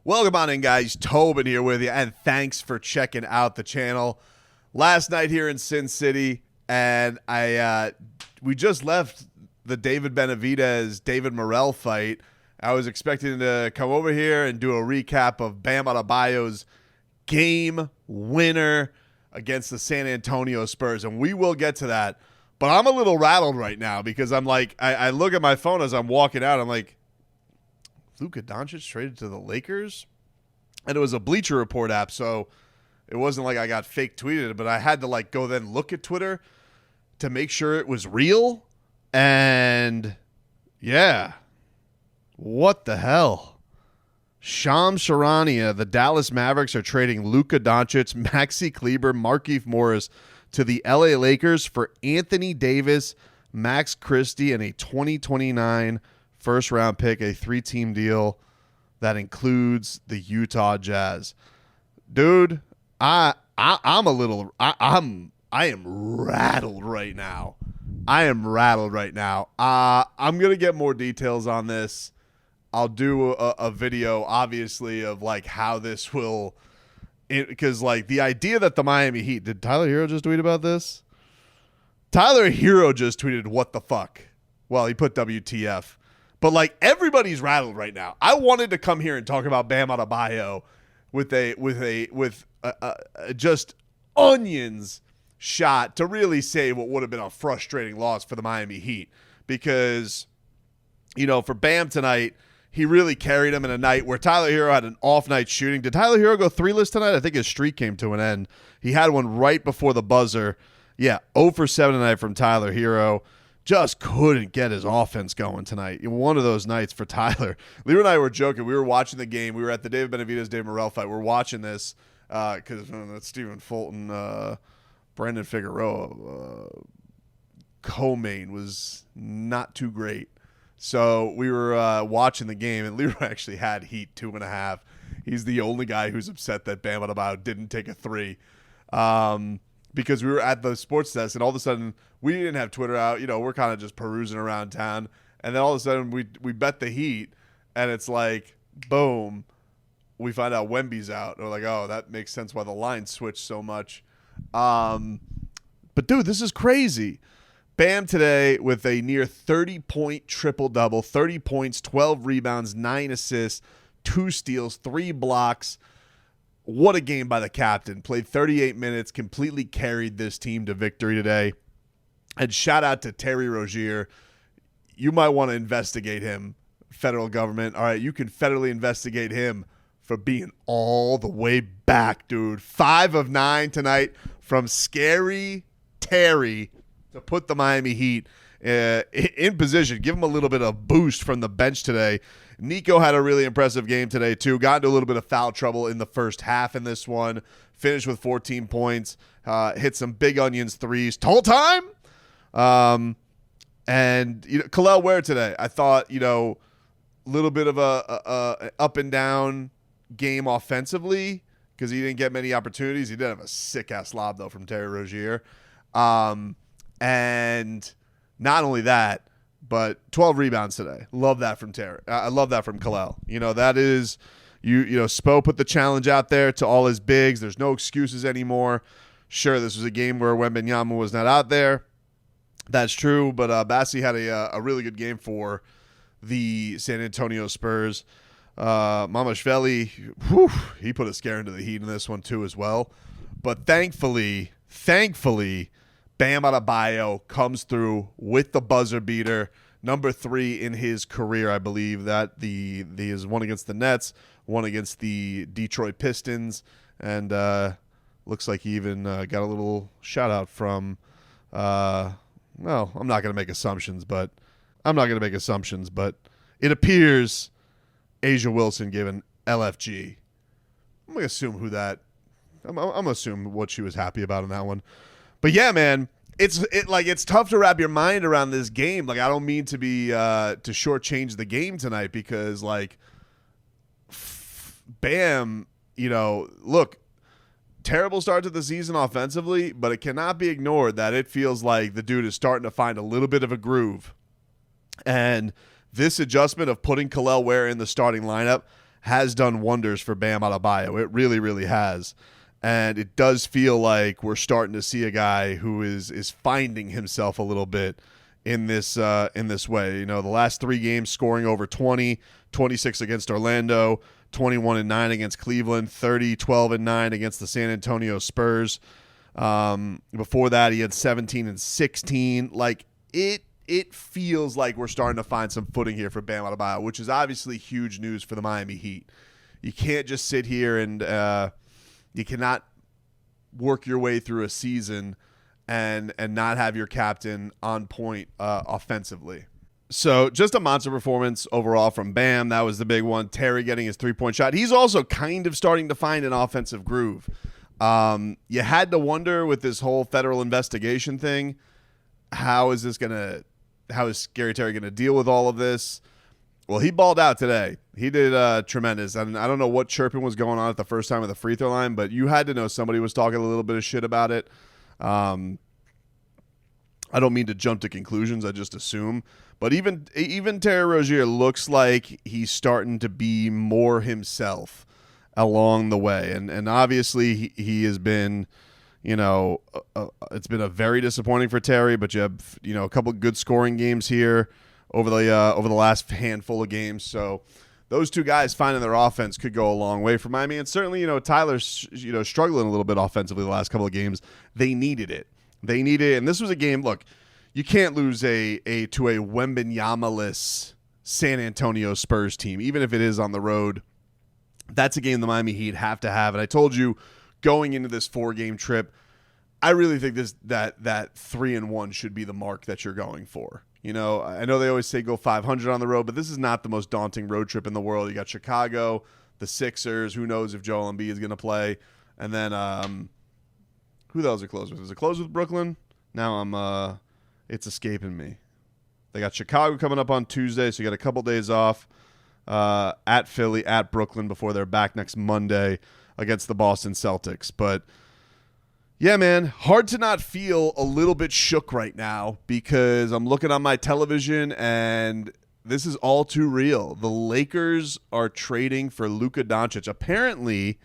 Welcome on in, guys. Tobin here with you, and thanks for checking out the channel. Last night here in Sin City, and we just left the David Benavidez, David Morrell fight. I was expecting to come over here and do a recap of Bam Adebayo's game winner against the San Antonio Spurs, and we will get to that. But I'm a little rattled right now because I'm like, I look at my phone as I'm walking out. I'm like, Luka Dončić traded to the Lakers? And it was a Bleacher Report app, so it wasn't like I got fake tweeted, but I had to like go then look at Twitter to make sure it was real. And yeah, what the hell? Shams Charania, the Dallas Mavericks are trading Luka Dončić, Maxi Kleber, Markieff Morris to the LA Lakers for Anthony Davis, Max Christie, and a 2029 first-round pick, a 3-team deal that includes the Utah Jazz. Dude, I am rattled right now. I'm gonna get more details on this. I'll do a video, obviously, of like how this will, because like the idea that the Miami Heat, did Tyler Hero just tweet about this? Tyler Hero just tweeted, "What the fuck?" Well, he put WTF. But like everybody's rattled right now. I wanted to come here and talk about Bam Adebayo with just onions shot to really say what would have been a frustrating loss for the Miami Heat, because for Bam tonight, he really carried him in a night where Tyler Hero had an off night shooting. Did Tyler Hero go 3-less tonight? I think his streak came to an end. He had one right before the buzzer. Yeah, 0 for 7 tonight from Tyler Hero. Just couldn't get his offense going tonight. One of those nights for Tyler. Leroy and I were joking. We were watching the game. We were at the David Benavidez, David Morrell fight. We're watching this because that's Stephen Fulton, Brandon Figueroa. Co-main was not too great. So we were watching the game, and Leroy actually had Heat 2.5. He's the only guy who's upset that Bam Adebayo didn't take a 3. Because we were at the sports desk, and all of a sudden we didn't have Twitter out. We're kind of just perusing around town, and then all of a sudden we bet the Heat, and it's like, boom, we find out Wemby's out. And we're like, oh, that makes sense why the line switched so much. But dude, this is crazy. Bam today with a near 30-point triple-double, 30 points, 12 rebounds, 9 assists, 2 steals, 3 blocks. What a game by the captain. Played 38 minutes, completely carried this team to victory today. And shout out to Terry Rozier. You might want to investigate him, federal government. All right, you can federally investigate him for being all the way back, dude. 5 of 9 tonight from Scary Terry to put the Miami Heat in position. Give him a little bit of boost from the bench today. Nico had a really impressive game today, too. Got into a little bit of foul trouble in the first half in this one. Finished with 14 points. Hit some big onions threes. Total time. And Kel'el Ware today, I thought, little bit of a up and down game offensively because he didn't get many opportunities. He did have a sick-ass lob, though, from Terry Rozier. And not only that, but 12 rebounds today. Love that from Terry. I love that from Kel'el. That is, Spo put the challenge out there to all his bigs. There's no excuses anymore. Sure, this was a game where Wembanyama was not out there. That's true, but Bassi had a really good game for the San Antonio Spurs. Mamashvili, he put a scare into the Heat in this one too as well. But thankfully, Bam Adebayo comes through with the buzzer beater, number 3 in his career, I believe. That the is one against the Nets, one against the Detroit Pistons, and looks like he even got a little shout out from. Well, I'm not going to make assumptions, but it appears Asia Wilson gave an LFG. I'm going to assume who that. I'm going to assume what she was happy about in that one. But yeah, man, it's tough to wrap your mind around this game. Like, I don't mean to be to shortchange the game tonight because Bam, look, terrible start to the season offensively, but it cannot be ignored that it feels like the dude is starting to find a little bit of a groove. And this adjustment of putting Kel'el Ware in the starting lineup has done wonders for Bam Adebayo. It really, really has. And it does feel like we're starting to see a guy who is finding himself a little bit in this way. The last 3 games scoring over 20, 26 against Orlando, 21-9 against Cleveland, 30, 12-9 against the San Antonio Spurs. Before that, he had 17-16. Like it feels like we're starting to find some footing here for Bam Adebayo, which is obviously huge news for the Miami Heat. You can't just sit here and you cannot work your way through a season and not have your captain on point offensively. So just a monster performance overall from Bam. That was the big one. Terry getting his 3-point shot. He's also kind of starting to find an offensive groove. You had to wonder with this whole federal investigation thing, how is Scary Terry going to deal with all of this? Well, he balled out today. He did tremendous. And I don't know what chirping was going on at the first time at the free throw line, but you had to know somebody was talking a little bit of shit about it. I don't mean to jump to conclusions. I just assume. But even Terry Rozier looks like he's starting to be more himself along the way. And obviously he has been, it's been a very disappointing for Terry, but you have, a couple of good scoring games here over the last handful of games. So those two guys finding their offense could go a long way for Miami. And certainly, Tyler's, struggling a little bit offensively the last couple of games. They needed it. And this was a game, look, you can't lose to a Wembanyama-less San Antonio Spurs team, even if it is on the road. That's a game the Miami Heat have to have. And I told you going into this 4-game trip, I really think that 3-1 should be the mark that you're going for. I know they always say go 500 on the road, but this is not the most daunting road trip in the world. You got Chicago, the Sixers. Who knows if Joel Embiid is going to play? And then who else are close with? Is it close with Brooklyn? Now it's escaping me. They got Chicago coming up on Tuesday, so you got a couple days off at Philly, at Brooklyn before they're back next Monday against the Boston Celtics. But yeah, man, hard to not feel a little bit shook right now because I'm looking on my television and this is all too real. The Lakers are trading for Luka Dončić. Apparently,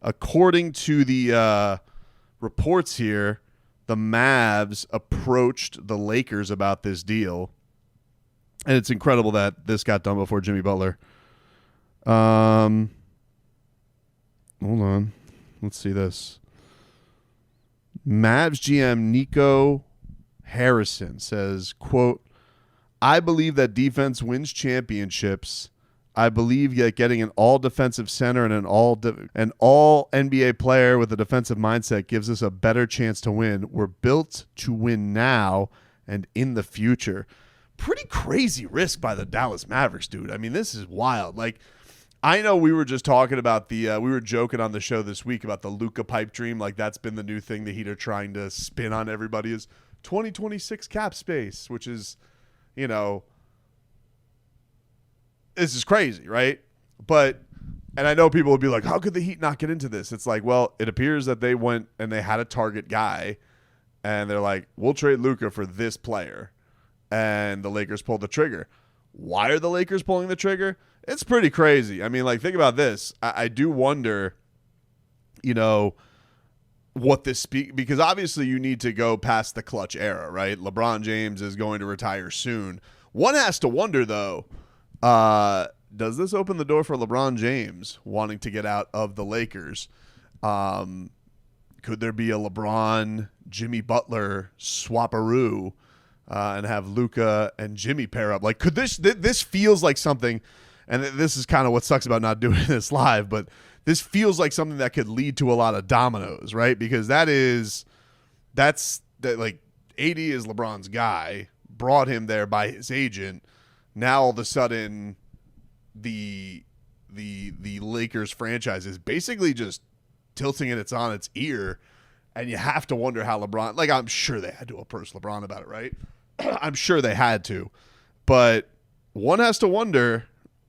according to the reports here, the Mavs approached the Lakers about this deal. And it's incredible that this got done before Jimmy Butler. Hold on. Let's see this. Mavs GM Nico Harrison says, quote, I believe that defense wins championships. I believe that getting an all-defensive center and an all-NBA player with a defensive mindset gives us a better chance to win. We're built to win now and in the future. Pretty crazy risk by the Dallas Mavericks, dude. I mean, this is wild. Like, I know we were just talking about we were joking on the show this week about the Luka pipe dream. Like, that's been the new thing the Heat are trying to spin on everybody is 2026 cap space, which is, this is crazy, right? But, and I know people would be like, how could the Heat not get into this? It's like, well, it appears that they went and they had a target guy, and they're like, we'll trade Luka for this player. And the Lakers pulled the trigger. Why are the Lakers pulling the trigger? It's pretty crazy. I mean, like, think about this. I do wonder, what this because obviously you need to go past the clutch era, right? LeBron James is going to retire soon. One has to wonder, though, does this open the door for LeBron James wanting to get out of the Lakers? Could there be a LeBron, Jimmy Butler swaparoo and have Luka and Jimmy pair up? Like, could this feels like something, and this is kind of what sucks about not doing this live, but this feels like something that could lead to a lot of dominoes, right? Because that's like AD is LeBron's guy, brought him there by his agent. Now all of a sudden, the Lakers franchise is basically just tilting it on its ear, and you have to wonder how LeBron. Like, I'm sure they had to approach LeBron about it, right? I'm sure they had to, but one has to wonder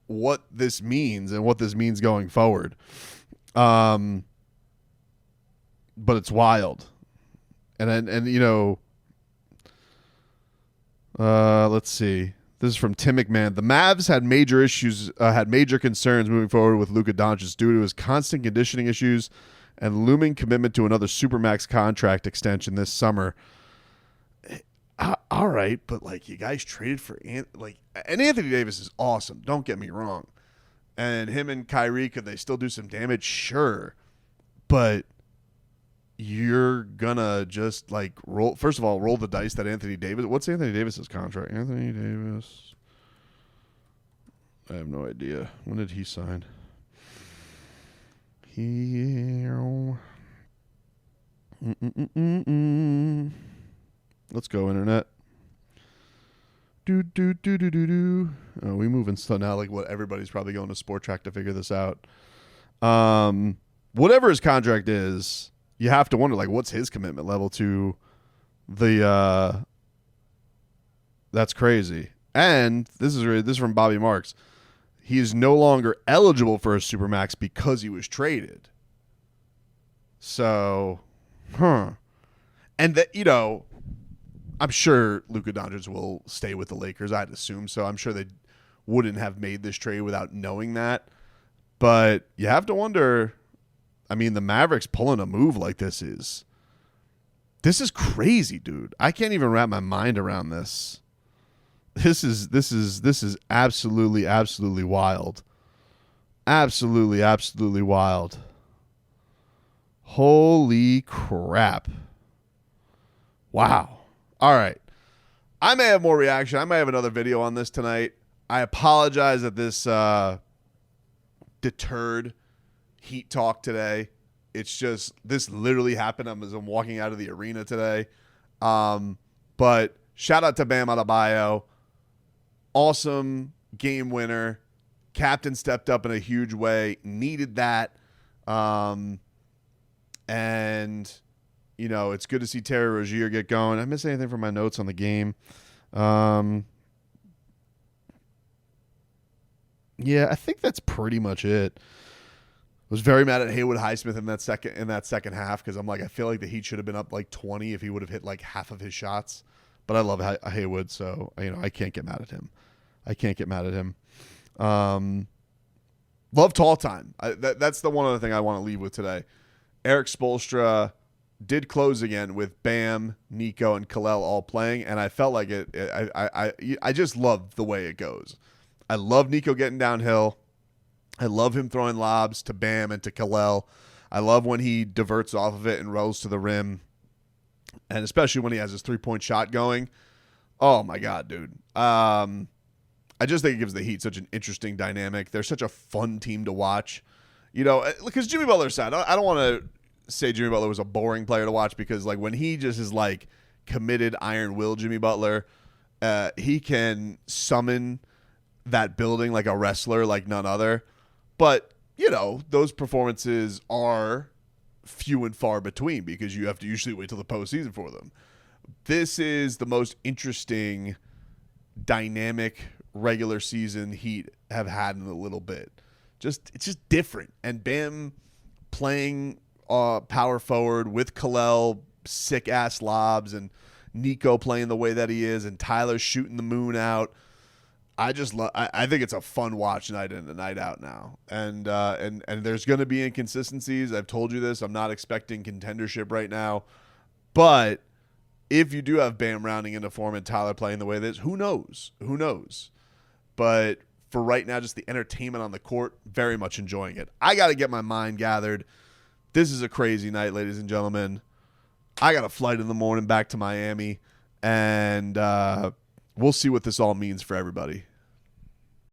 what this means and what this means going forward. But it's wild, and let's see. This is from Tim McMahon. The Mavs had major issues, had major concerns moving forward with Luka Dončić due to his constant conditioning issues and looming commitment to another Supermax contract extension this summer. All right, but like you guys traded for and Anthony Davis is awesome. Don't get me wrong. And him and Kyrie, could they still do some damage? Sure, but you're gonna just like roll. First of all, roll the dice that Anthony Davis. What's Anthony Davis's contract? Anthony Davis. I have no idea. When did he sign? Let's go, internet. Oh, we moving slow now. Like what? Everybody's probably going to Sport Track to figure this out. Whatever his contract is, you have to wonder like what's his commitment level to the. That's crazy. And this is from Bobby Marks. He is no longer eligible for a Supermax because he was traded. So, and that, you know, I'm sure Luka Dončić will stay with the Lakers, I'd assume. So I'm sure they wouldn't have made this trade without knowing that. But you have to wonder, I mean, the Mavericks pulling a move like this is crazy, dude. I can't even wrap my mind around this. This is absolutely wild. Absolutely wild. Holy crap. Wow. All right. I may have more reaction. I may have another video on this tonight. I apologize that this deterred Heat talk today. It's just, this literally happened as I'm walking out of the arena today. But shout out to Bam Adebayo. Awesome game winner. Captain stepped up in a huge way. Needed that. And, you know, it's good to see Terry Rozier get going. I miss anything from my notes on the game? Yeah, I think that's pretty much it. Was very mad at Haywood Highsmith in that second half because I'm like, I feel like the Heat should have been up like 20 if he would have hit like half of his shots. But I love Haywood, so you know I can't get mad at him. Love tall time. That's the one other thing I want to leave with today. Eric Spoelstra did close again with Bam, Nico, and Kel'el all playing, and I felt like I just love the way it goes. I love Nico getting downhill. I love him throwing lobs to Bam and to Kel'el. I love when he diverts off of it and rolls to the rim, and especially when he has his three-point shot going. Oh, my God, dude. I just think it gives the Heat such an interesting dynamic. They're such a fun team to watch. You know, because Jimmy Butler's side, I don't want to say Jimmy Butler was a boring player to watch because, like, when he just is, like, committed iron will Jimmy Butler, he can summon that building like a wrestler like none other. But, you know, those performances are few and far between because you have to usually wait till the postseason for them. This is the most interesting dynamic regular season Heat have had in a little bit. It's just different. And Bam playing power forward with Kel'el, sick ass lobs, and Nico playing the way that he is, and Tyler shooting the moon out. I think it's a fun watch night in and night out now. And there's going to be inconsistencies. I've told you this. I'm not expecting contendership right now. But if you do have Bam rounding into form and Tyler playing the way it is, who knows? Who knows? But for right now, just the entertainment on the court, very much enjoying it. I got to get my mind gathered. This is a crazy night, ladies and gentlemen. I got a flight in the morning back to Miami. And we'll see what this all means for everybody.